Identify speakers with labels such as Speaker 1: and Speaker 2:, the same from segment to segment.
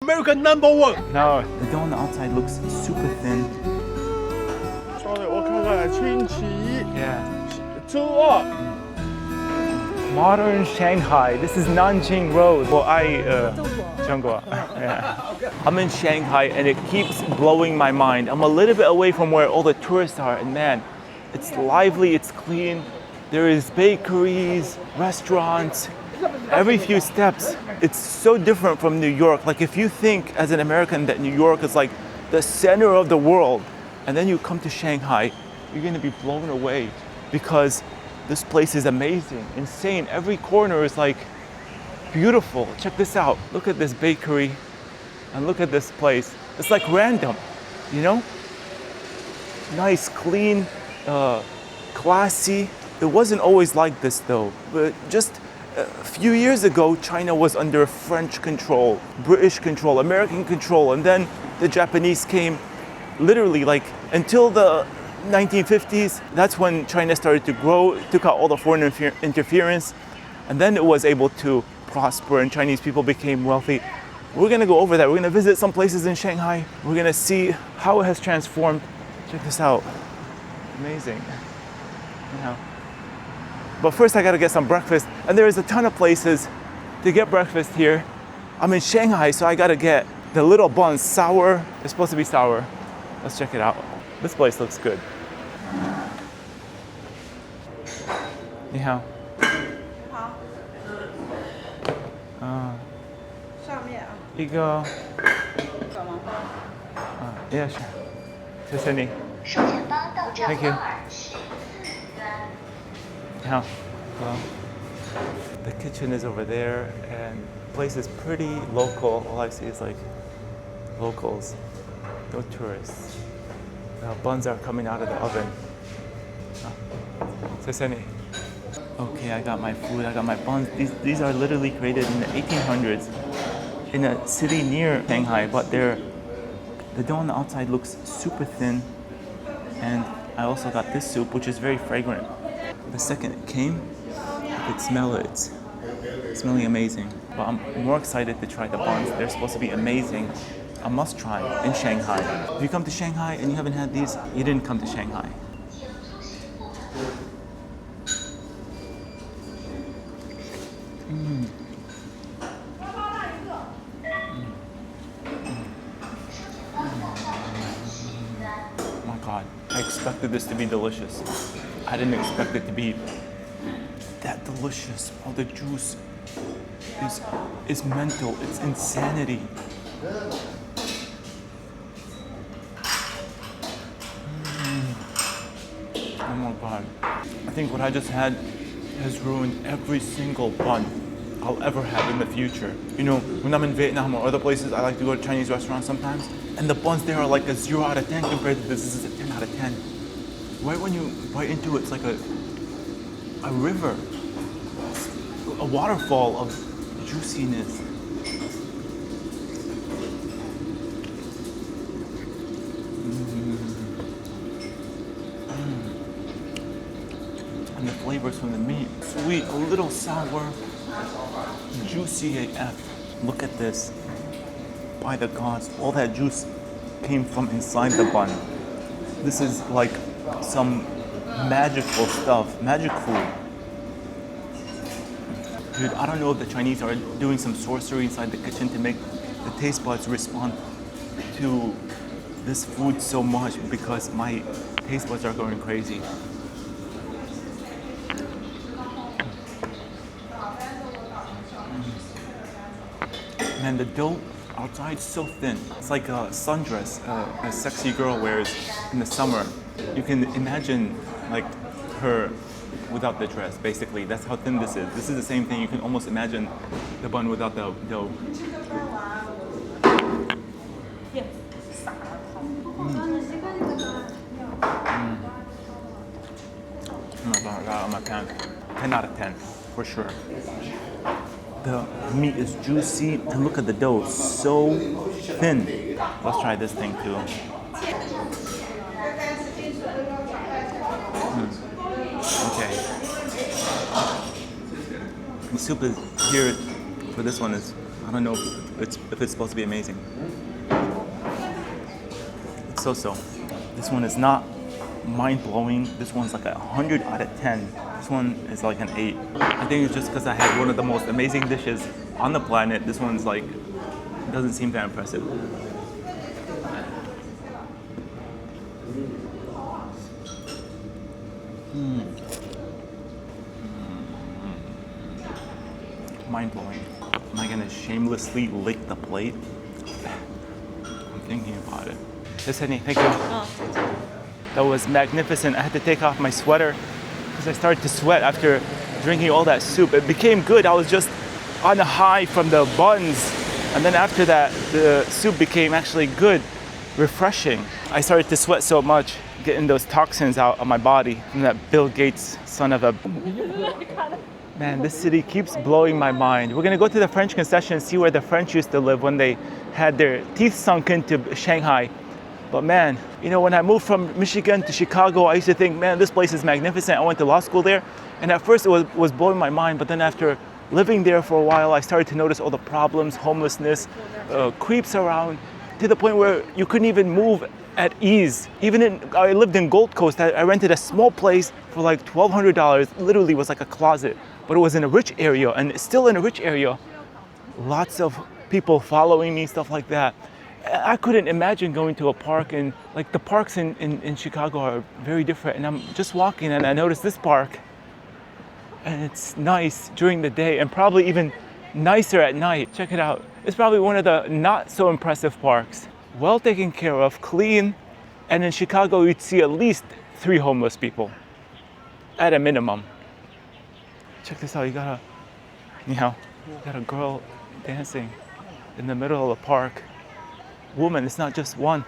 Speaker 1: American #1.
Speaker 2: No, the dough on the outside looks super thin.
Speaker 1: 我看看，星期
Speaker 2: Yeah.
Speaker 1: 周二。
Speaker 2: Modern Shanghai. This is Nanjing Road. Well, yeah. I'm in Shanghai and it keeps blowing my mind. I'm a little bit away from where all the tourists are, and man, it's lively, it's clean. There is bakeries, restaurants, every few steps. It's so different from New York. Like if you think as an American that New York is like the center of the world, and then you come to Shanghai, you're gonna be blown away because this place is amazing, insane. Every corner is like beautiful. Check this out. Look at this bakery and look at this place. It's like random, you know? Nice, clean, classy. It wasn't always like this though, but just a few years ago, China was under French control, British control, American control, and then the Japanese came. Literally, like until the 1950s, that's when China started to grow, took out all the foreign interference, and then it was able to prosper and Chinese people became wealthy. We're gonna go over that. We're gonna visit some places in Shanghai. We're gonna see how it has transformed. Check this out. Amazing. Yeah. But first I gotta get some breakfast, and there is a ton of places to get breakfast here. I'm in Shanghai, so I gotta get the little buns, sour. It's supposed to be sour. Let's check it out. This place looks good. 你好。
Speaker 3: 好。上面啊。
Speaker 2: 一个。
Speaker 3: 干嘛
Speaker 2: ？Yeah, sure. 谢谢你。收钱包到账。Thank you. 你好。Hello. The kitchen is over there, and the place is pretty local. All I see is like locals, no tourists. The buns are coming out of the oven. Okay, I got my food, I got my buns. These are literally created in the 1800s in a city near Shanghai, but the dough on the outside looks super thin. And I also got this soup, which is very fragrant. The second it came, you could smell it. It's smelling amazing. But I'm more excited to try the buns. They're supposed to be amazing. A must try in Shanghai. If you come to Shanghai and you haven't had these, you didn't come to Shanghai. Oh my God, I expected this to be delicious. I didn't expect it to be that delicious. All the juice is mental, it's insanity. Oh my God. I think what I just had has ruined every single bun I'll ever have in the future. You know, when I'm in Vietnam or other places, I like to go to Chinese restaurants sometimes, and the buns there are like a 0 out of 10 compared to this. This is a 10 out of 10. Right when you bite into it, it's like a river, a waterfall of juiciness. And the flavors from the meat, sweet, a little sour, juicy AF. Look at this. By the gods, all that juice came from inside the bun. This is like some magical stuff, magic food. Dude, I don't know if the Chinese are doing some sorcery inside the kitchen to make the taste buds respond to this food so much, because my taste buds are going crazy. Man, the dough outside is so thin. It's like a sundress a sexy girl wears in the summer. You can imagine like her without the dress, basically. That's how thin this is. This is the same thing. You can almost imagine the bun without the dough. Oh my God, I got it on my pan. 10 out of 10, for sure. The meat is juicy, and look at the dough, so thin. Let's try this thing too. Okay. The soup is here for this one is I don't know if it's supposed to be amazing. It's so-so. This one is not mind-blowing. This one's like 100 out of 10. This one is like an 8. I think it's just because I had one of the most amazing dishes on the planet. This one's like, doesn't seem that impressive. Mind-blowing. Am I gonna shamelessly lick the plate? I'm thinking about it. Yes, honey, thank you. That was magnificent. I had to take off my sweater because I started to sweat after drinking all that soup. It became good. I was just on a high from the buns. And then after that, the soup became actually good, refreshing. I started to sweat so much, getting those toxins out of my body from that Bill Gates son of a... Man, this city keeps blowing my mind. We're gonna go to the French concession and see where the French used to live when they had their teeth sunk into Shanghai. But man, you know, when I moved from Michigan to Chicago, I used to think, man, this place is magnificent. I went to law school there. And at first it was blowing my mind. But then after living there for a while, I started to notice all the problems, homelessness, creeps around, to the point where you couldn't even move at ease. I lived in Gold Coast. I rented a small place for like $1,200. Literally was like a closet. But it was in a rich area, and still in a rich area. Lots of people following me, stuff like that. I couldn't imagine going to a park, and like the parks in Chicago are very different. And I'm just walking and I noticed this park, and it's nice during the day and probably even nicer at night. Check it out. It's probably one of the not so impressive parks. Well taken care of, clean. And in Chicago, you'd see at least 3 homeless people at a minimum. Check this out. You got a girl dancing in the middle of the park. Woman, it's not just one.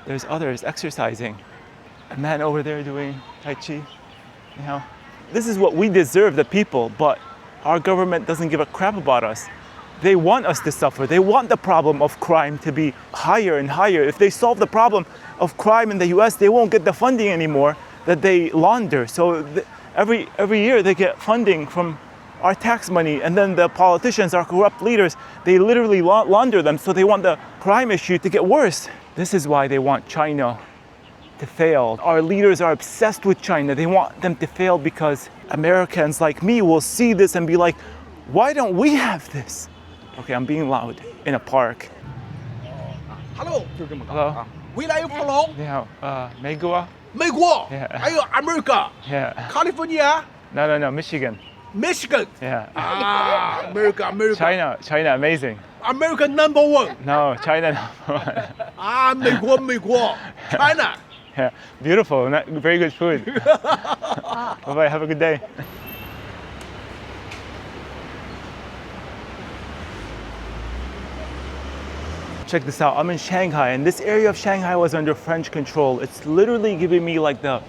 Speaker 2: There's others exercising. A man over there doing Tai Chi. This is what we deserve, the people, but our government doesn't give a crap about us. They want us to suffer. They want the problem of crime to be higher and higher. If they solve the problem of crime in the US, they won't get the funding anymore that they launder. So every year they get funding from our tax money, and then the politicians, our corrupt leaders, they literally launder them, so they want the crime issue to get worse. This is why they want China to fail. Our leaders are obsessed with China. They want them to fail because Americans like me will see this and be like, why don't we have this? Okay, I'm being loud in a park.
Speaker 4: Hello，
Speaker 2: Hello.
Speaker 4: 未来有普龙，
Speaker 2: 你好，美国？
Speaker 4: 美国，
Speaker 2: Yeah.
Speaker 4: 还有 America，
Speaker 2: Yeah.
Speaker 4: California，
Speaker 2: No, Michigan.
Speaker 4: Michigan，
Speaker 2: Yeah.
Speaker 4: 啊，America，
Speaker 2: China, amazing.
Speaker 4: America number one，
Speaker 2: No, China number one.
Speaker 4: 啊，美国，China，
Speaker 2: Yeah, beautiful, very good food. Bye-bye, have a good day. Check this out, I'm in Shanghai, and this area of Shanghai was under French control. It's literally giving me like the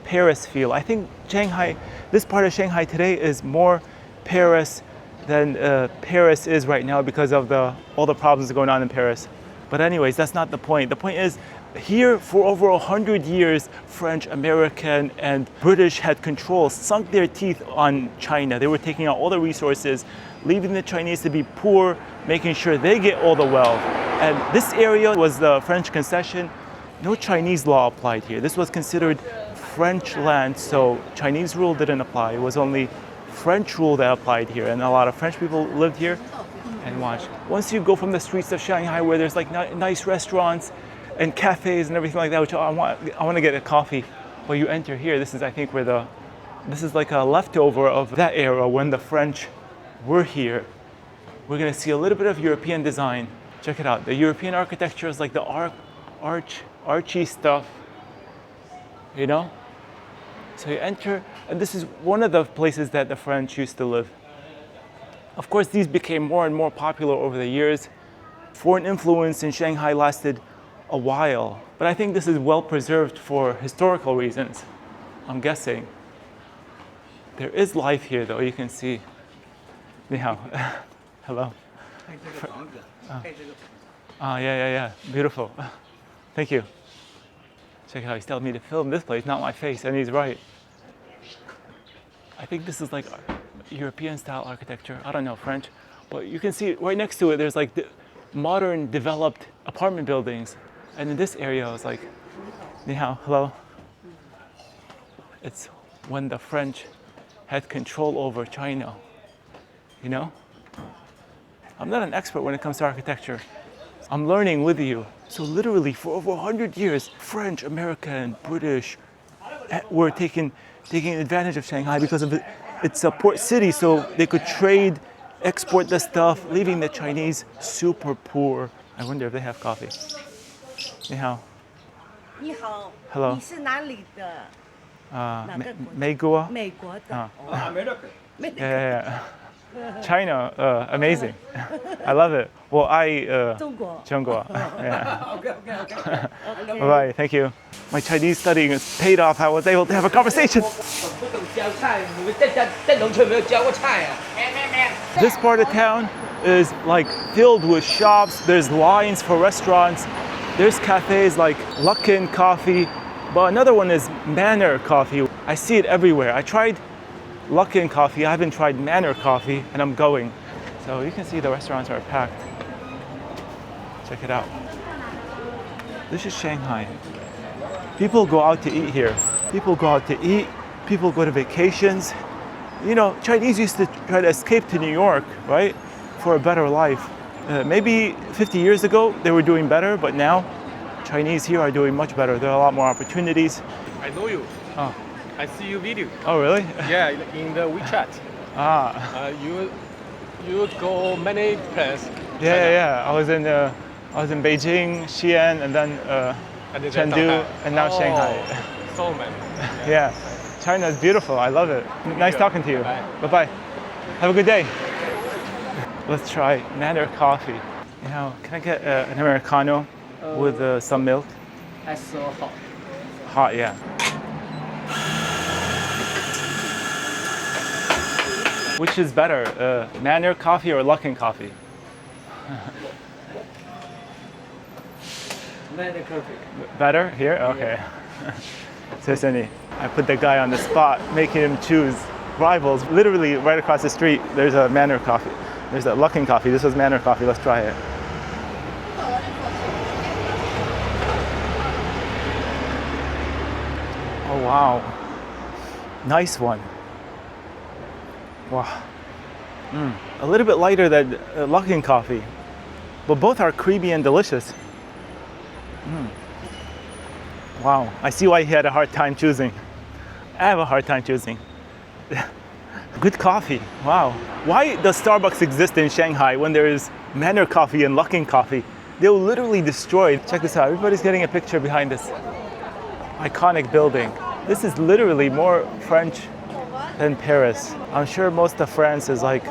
Speaker 2: Paris feel. I think Shanghai, this part of Shanghai today is more Paris than Paris is right now because of all the problems going on in Paris. But anyways, that's not the point. The point is, here for over 100 years, French, American, and British had control, sunk their teeth on China. They were taking out all the resources, leaving the Chinese to be poor, making sure they get all the wealth. And this area was the French concession. No Chinese law applied here. This was considered French land, so Chinese rule didn't apply. It was only French rule that applied here, and a lot of French people lived here. And watch, once you go from the streets of Shanghai where there's like nice restaurants and cafes and everything like that, which I want to get a coffee. Well, you enter here, this is I think where this is like a leftover of that era when the French were here. We're gonna see a little bit of European design. Check it out. The European architecture is like the archy stuff, you know? So you enter, and this is one of the places that the French used to live. Of course, these became more and more popular over the years. Foreign influence in Shanghai lasted a while, but I think this is well preserved for historical reasons, I'm guessing. There is life here though, you can see. Ni hao. Hello. Yeah. Beautiful. Thank you. Check it out, he's telling me to film this place, not my face, and he's right. I think this is like European style architecture. I don't know, French. But you can see right next to it, there's like the modern developed apartment buildings. And in this area, it's like, ni hao, hello. It's when the French had control over China, you know? I'm not an expert when it comes to architecture. I'm learning with you. So literally for over 100 years, French, American, British were taking advantage of Shanghai because of it's a port city, so they could trade, export the stuff, leaving the Chinese super poor. I wonder if they have coffee. Ni hao.
Speaker 5: 你好
Speaker 2: Hello
Speaker 5: 你是哪里的？
Speaker 2: 美国?
Speaker 5: 美国的。
Speaker 2: Yeah. China, amazing. I love it. Well,
Speaker 5: 中国。
Speaker 2: 中国. Yeah. Bye-bye. Thank you. My Chinese studying is paid off. I was able to have a conversation.
Speaker 6: 不懂教菜，你们在农村没有教过菜啊？
Speaker 2: This part of town is like filled with shops. There's lines for restaurants. There's cafes like Luckin Coffee, but another one is Manor Coffee. I see it everywhere. I tried Luckin Coffee. I haven't tried Manor Coffee, and I'm going. So you can see the restaurants are packed. Check it out. This is Shanghai. People go out to eat here. People go out to eat. People go to vacations. You know, Chinese used to try to escape to New York, right, for a better life. Maybe 50 years ago, they were doing better, but now Chinese here are doing much better. There are a lot more opportunities.
Speaker 7: I know you.
Speaker 2: Oh,
Speaker 7: I see your video.
Speaker 2: oh really?
Speaker 7: Yeah, in the WeChat. You go many places.
Speaker 2: Yeah. I was in Beijing, Xi'an, and then
Speaker 7: And then
Speaker 2: Chengdu,
Speaker 7: Shanghai.
Speaker 2: and now
Speaker 7: Oh,
Speaker 2: Shanghai.
Speaker 7: So many.
Speaker 2: Yeah, China is beautiful. I love it. Nice talking to you.
Speaker 7: Bye.
Speaker 2: Bye-bye. Have a good day. Let's try Manor Coffee. You know, can I get an Americano with some milk?
Speaker 6: That's so hot.
Speaker 2: Hot, yeah. Which is better, Manor Coffee or Luckin Coffee?
Speaker 6: Very perfect.
Speaker 2: Better here? Okay. Seseni. I put the guy on the spot, making him choose rivals. Literally right across the street, there's a Manor Coffee. There's a Luckin Coffee. This was Manor Coffee. Let's try it. Oh wow. Nice one. Wow. A little bit lighter than Luckin Coffee, but both are creamy and delicious. Wow, I see why he had a hard time choosing. I have a hard time choosing. Good coffee, wow. Why does Starbucks exist in Shanghai when there is Manor Coffee and Luckin Coffee? They'll literally destroy. Check this out, everybody's getting a picture behind this iconic building. This is literally more French than Paris. I'm sure most of France is like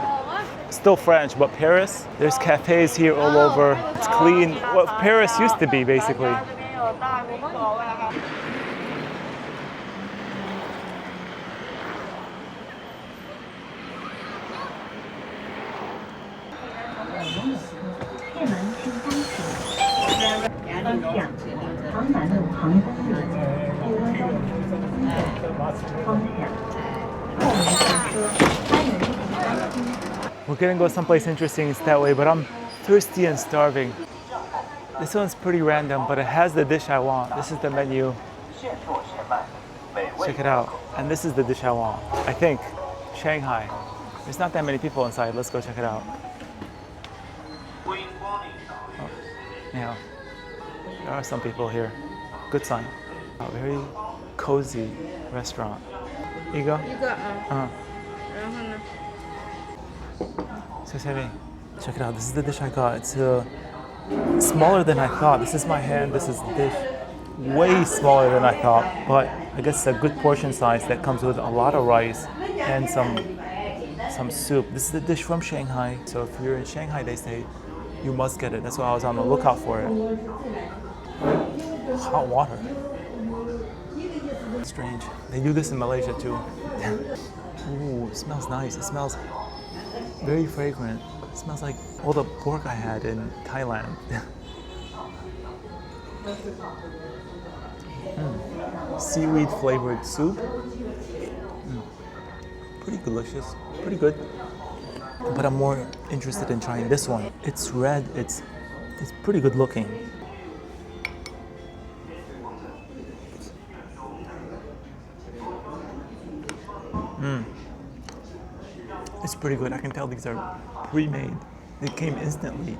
Speaker 2: still French, but Paris, there's cafes here all over. It's clean. What Paris used to be, basically. We're gonna go someplace interesting, it's that way, but I'm thirsty and starving. This one's pretty random, but it has the dish I want. This is the menu. Check it out. And this is the dish I want. I think. Shanghai. There's not that many people inside. Let's go check it out. Oh, yeah. There are some people here. Good sign. A very cozy restaurant. You go?
Speaker 3: 一个啊，然后呢？
Speaker 2: Check it out. This is the dish I got. It's smaller than I thought. This is my hand. This is the dish. Way smaller than I thought, but I guess a good portion size that comes with a lot of rice and some soup. This is the dish from Shanghai. So if you're in Shanghai, they say you must get it. That's why I was on the lookout for it. Hot water. Strange. They do this in Malaysia too. Ooh, it smells nice. It smells very fragrant. It smells like all the pork I had in Thailand. Seaweed flavored soup. Pretty delicious. Pretty good. but I'm more interested in trying this one. It's red, it's pretty good looking. It's pretty good. I can tell these are pre-made. They came instantly.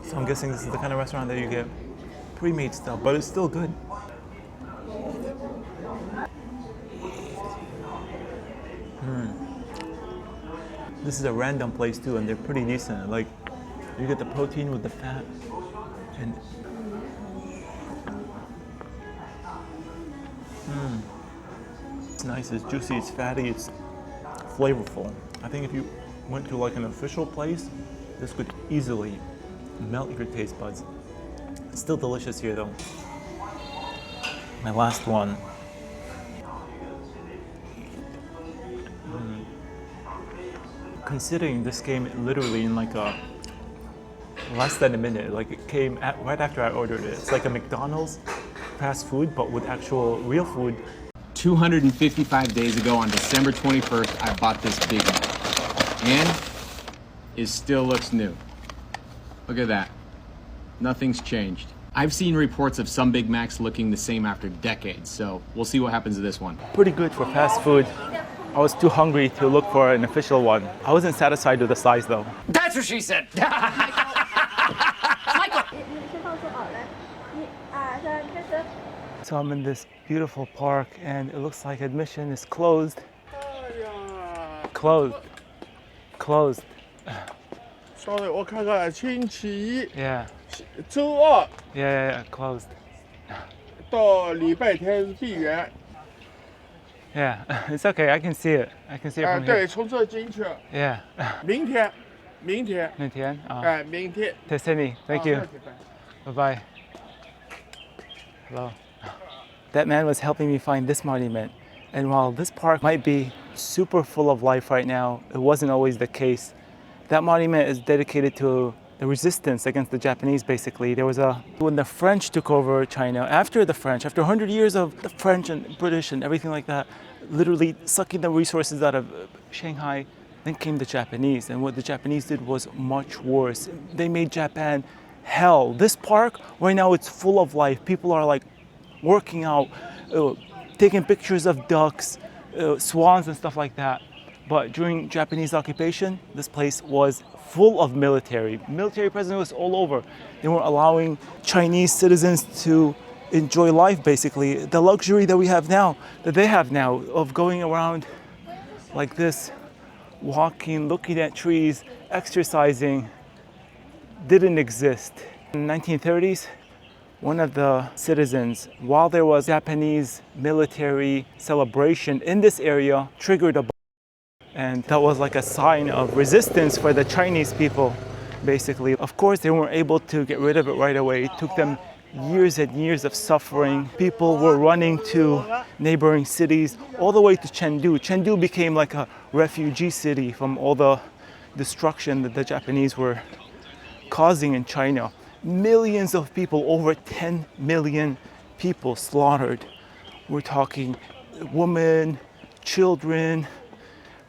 Speaker 2: So I'm guessing this is the kind of restaurant that you get pre-made stuff, but it's still good. This is a random place too, and they're pretty decent. Like, you get the protein with the fat, and it's nice, it's juicy, it's fatty, it's flavorful. I think if you went to like an official place, this could easily melt your taste buds. It's still delicious here though. My last one. Considering this came literally in like less than a minute, like it came right after I ordered it. It's like a McDonald's fast food, but with actual real food.
Speaker 8: 255 days ago on December 21st, I bought this Big Mac. And it still looks new. Look at that. Nothing's changed. I've seen reports of some Big Macs looking the same after decades, so we'll see what happens to this one.
Speaker 2: Pretty good for fast food. I was too hungry to look for an official one. I wasn't satisfied with the size though.
Speaker 6: That's what she said.
Speaker 2: So I'm in this beautiful park and it looks like admission is closed. Closed. Closed.
Speaker 1: 稍等，我看看，星期一、
Speaker 2: Yeah.
Speaker 1: 周二
Speaker 2: Yeah, closed.
Speaker 1: 到礼拜天是闭园。
Speaker 2: Yeah, it's okay. I can see it. I can see it from
Speaker 1: 对，
Speaker 2: here.
Speaker 1: 从这进去。
Speaker 2: Yeah.
Speaker 1: 明天，明天，
Speaker 2: 明天.
Speaker 1: 明天。
Speaker 2: 谢谢你. Thank you.
Speaker 1: 谢谢。
Speaker 2: Bye-bye. Hello. That man was helping me find this monument. And while this park might be super full of life right now, it wasn't always the case. That monument is dedicated to the resistance against the Japanese, basically. When the French took over China, after 100 years of the French and British and everything like that, literally sucking the resources out of Shanghai, then came the Japanese. And what the Japanese did was much worse. They made Japan hell. This park, right now, it's full of life. People are like working out, taking pictures of ducks, swans and stuff like that. But during Japanese occupation, this place was full of military. Military presence was all over. They weren't allowing Chinese citizens to enjoy life, basically. The luxury that we have now, that they have now, of going around like this, walking, looking at trees, exercising, didn't exist. In the 1930s, one of the citizens, while there was Japanese military celebration in this area, triggered a bomb. And that was like a sign of resistance for the Chinese people, basically. Of course, they weren't able to get rid of it right away. It took them years and years of suffering. People were running to neighboring cities, all the way to Chengdu. Chengdu became like a refugee city from all the destruction that the Japanese were causing in China. Millions of people, over 10 million people slaughtered. We're talking women, children,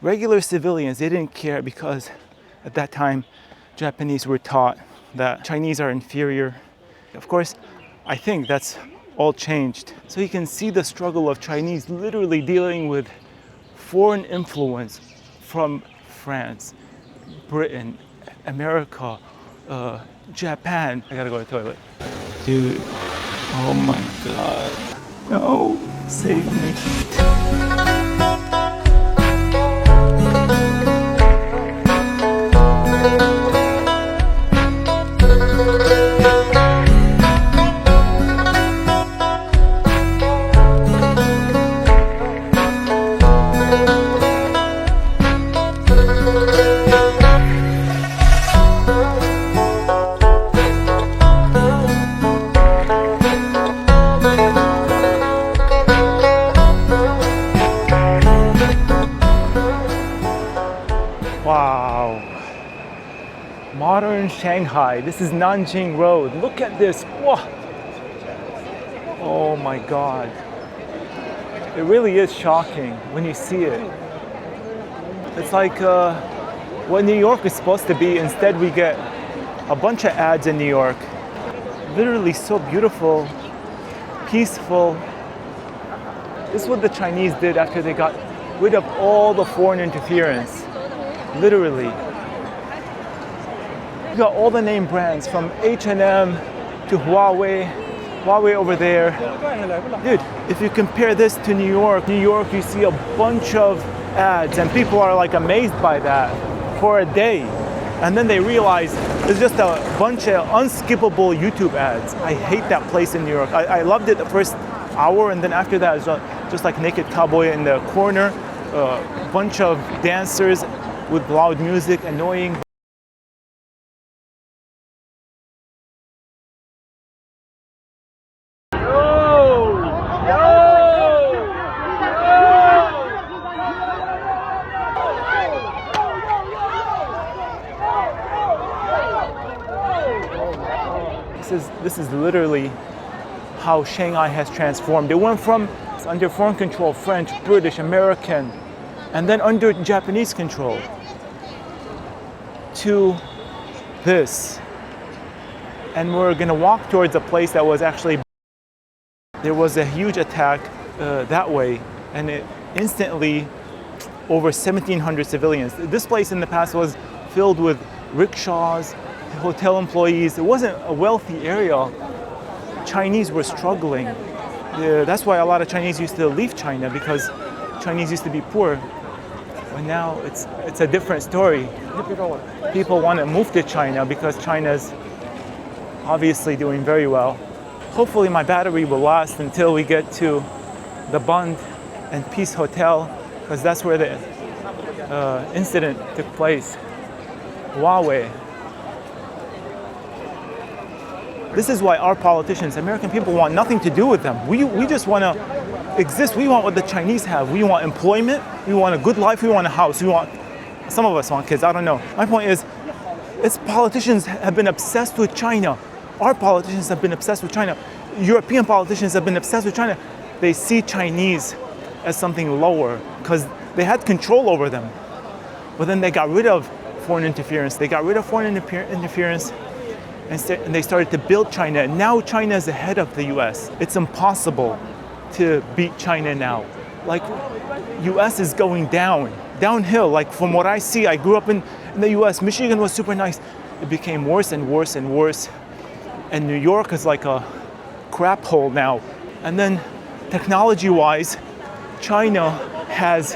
Speaker 2: regular civilians. They didn't care because at that time, Japanese were taught that Chinese are inferior. Of course, I think that's all changed. So you can see the struggle of Chinese literally dealing with foreign influence from France, Britain, America, Japan. I gotta go to the toilet. Dude, oh my God. No, save me. Wow. Modern Shanghai. This is Nanjing Road. Look at this. Whoa. Oh my God. It really is shocking when you see it. It's like what New York is supposed to be. Instead, we get a bunch of ads in New York. Literally so beautiful, peaceful. This is what the Chinese did after they got rid of all the foreign interference. Literally. You got all the name brands from H&M to Huawei over there. Dude, if you compare this to New York, you see a bunch of ads and people are like amazed by that for a day. And then they realize it's just a bunch of unskippable YouTube ads. I hate that place in New York. I loved it the first hour, and then after that it's just like naked cowboy in the corner, a bunch of dancers with loud music, annoying. This is literally how Shanghai has transformed. It went from under foreign control, French, British, American, and then under Japanese control to this. And we're gonna walk towards a place that was actually, there was a huge attack that way, and it instantly over 1,700 civilians. This place in the past was filled with rickshaws, hotel employees. It wasn't a wealthy area. Chinese were struggling. That's why a lot of Chinese used to leave China, because Chinese used to be poor. But now it's a different story. People want to move to China because China's obviously doing very well. Hopefully my battery will last until we get to the Bund and Peace Hotel, because that's where the incident took place. Huawei. This is why our politicians, American people, want nothing to do with them. We just want to exist. We want what the Chinese have. We want employment. We want a good life. We want a house. Some of us want kids. I don't know. My point is, politicians have been obsessed with China. Our politicians have been obsessed with China. European politicians have been obsessed with China. They see Chinese as something lower because they had control over them. But then they got rid of foreign interference. They got rid of foreign interference. And they started to build China. And now China is ahead of the US. It's impossible to beat China now. Like, US is going downhill. Like, from what I see, I grew up in the US. Michigan was super nice. It became worse and worse and worse. And New York is like a crap hole now. And then technology-wise, China has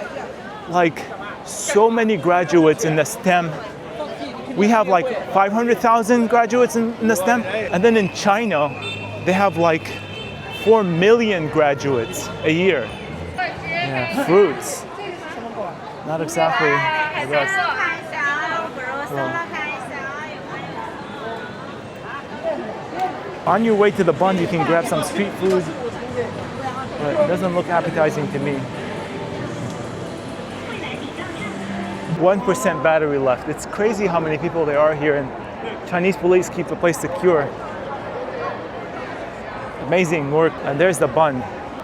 Speaker 2: like so many graduates in the STEM. We have like 500,000 graduates in the STEM. And then in China, they have like 4 million graduates a year. Yeah, fruits. Not exactly the best. On your way to the Bund, you can grab some street food, but it doesn't look appetizing to me. 1% battery left. It's crazy how many people there are here, and Chinese police keep the place secure. Amazing work. And there's the Bund.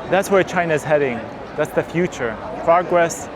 Speaker 2: That's where China's heading. That's the future. Progress.